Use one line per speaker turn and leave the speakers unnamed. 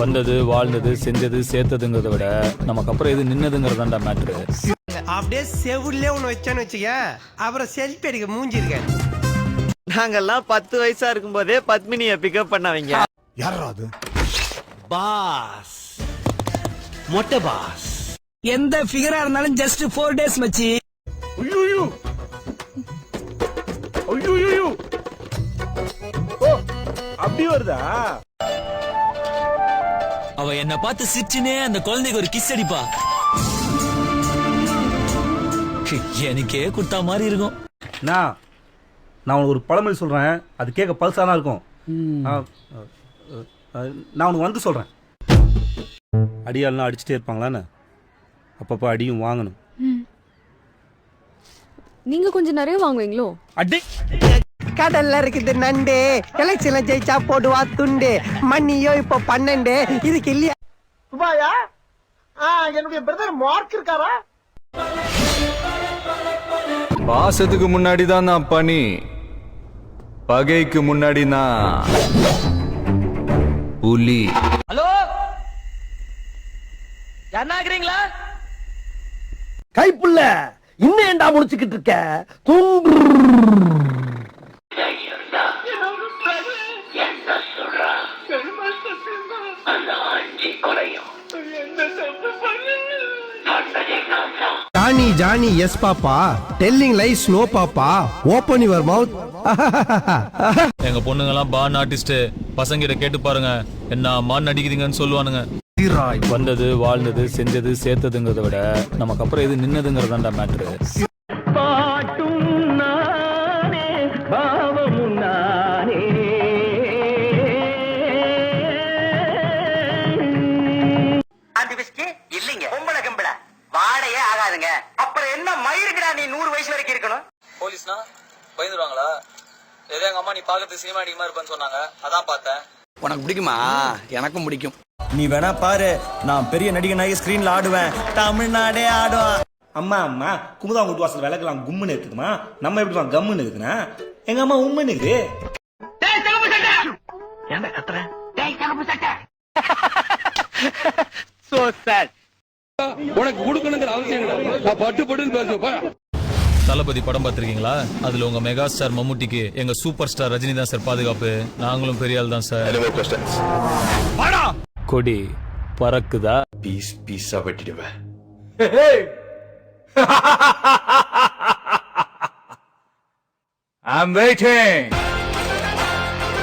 வந்தது வாழ்ந்தது செஞ்சது சேர்த்ததுங்கிறத விட நமக்கு அப்புறம் எது நின்னதுங்கிறதாண்டா மேட்ரு.
அப்படியே செவுல்லே ஒண்ணு வச்சான்னு வச்சுக்க, அப்புறம் செல்ஃபி எடுக்க மூஞ்சிருக்கேன்.
நாங்கெல்லாம் 10 வயசா இருக்கும் போதே பத்மினியை பிக்கப் பண்ணவங்க.
யாரா அது?
பாஸ், மொட்டை பாஸ்.
எந்த ஃபிகரா இருந்தாலும் ஜஸ்ட் 4 days மச்சி.
ஐயோ ஐயோ ஓ அப்படி வருதா?
அவ என்ன பார்த்து சிரிச்சுனே அந்த குழந்தைக்கு ஒரு கிஸ் அடிப்பா. எனக்கே குடுத்தா மாதிரி இருக்கும்.
நான் உனக்கு ஒரு பழமொழி சொல்றேன், அது கேட்க பல்சானா இருக்கும். நான் உனக்கு வந்து சொல்றேன், அடியாலாம் அடிச்சுட்டே இருப்பாங்களான்னு அப்பப்போ அடியும் வாங்கணும்.
நீங்க கொஞ்சம் நிறைய வாங்குவீங்களோ?
அடி
கடல்ல இருக்குது நண்டு, எலெக்ஷன்ல ஜெயிச்சா போடுவா துண்டு, மண்ணியோ இப்போ 12, இதுக்கு இல்லையா
துபாயா? என்னுடைய பிரதர் மார்க் இருக்காரா?
பாசத்துக்கு முன்னாடி தான் நான் பனி, பகைக்கு முன்னாடி நான் புலி.
ஹலோ, யாருனாக்குறீங்களா?
கைப்புள்ள இன்னும் ஏண்டா முடிச்சுக்கிட்டு இருக்க? தூங்கு. Johnny, Johnny, yes papa. Telling lies, no papa. Open your mouth.
எங்க பொண்ணுங்கெல்லாம் பான் ஆர்டிஸ்ட், பசங்கிட்ட கேட்டு பாருங்க என்ன மான் நடிக்கிறீங்கன்னு சொல்லுவானுங்க. வந்தது வாழ்ந்தது செஞ்சது சேர்த்ததுங்கிறத விட நமக்கு அப்புறம் எது நின்னதுங்கிறதாண்டா மேட்ரு.
இல்லைங்க பொம்பளை கம்பள வாடையே ஆகாதுங்க. அப்புறம் என்ன மயிருக்குடா நீ 100 வயசு வரைக்கும் இருக்கணும்?
போலீஸ்னா பயந்துருவாங்களா? ஏதோ எங்க அம்மா நீ பாக்கிறதுக்கு சினிமா நடிகமா இருப்பேன்னு சொன்னாங்க, அதான் பார்த்தேன்.
உனக்கு பிடிக்குமா? எனக்கும் பிடிக்கும். நீ வேணா பாரு, நான் பெரிய நடிகனாகி ஸ்கிரீன்ல ஆடுவேன், தமிழ்நாடே ஆடுவேன்.
அம்மா அம்மா குமுதா வீட்டு வாசல் விளக்கலாம் கும்முன்னு இருக்குதுமா, நம்ம எப்படி கம்முன்னு இருக்குன்னா எங்க அம்மா உண்மைன்னு இருக்குது.
உனக்கு கொடுக்கணுங்கிற அவசியம் இல்லை, பட்டு பட்டுன்னு பேசுவேன்.
தளபதி படம் பார்த்திருக்கீங்களா? அதுல உங்க மெகா ஸ்டார் மம்முட்டிக்கு எங்க சூப்பர் ஸ்டார் ரஜினி தான் சார் பாதுகாப்பு. நாங்களும் பெரிய ஆள் தான் சார். கொடி பறக்குதா?
Piece pizza வெட்டிடுவேன்.
I'm waiting.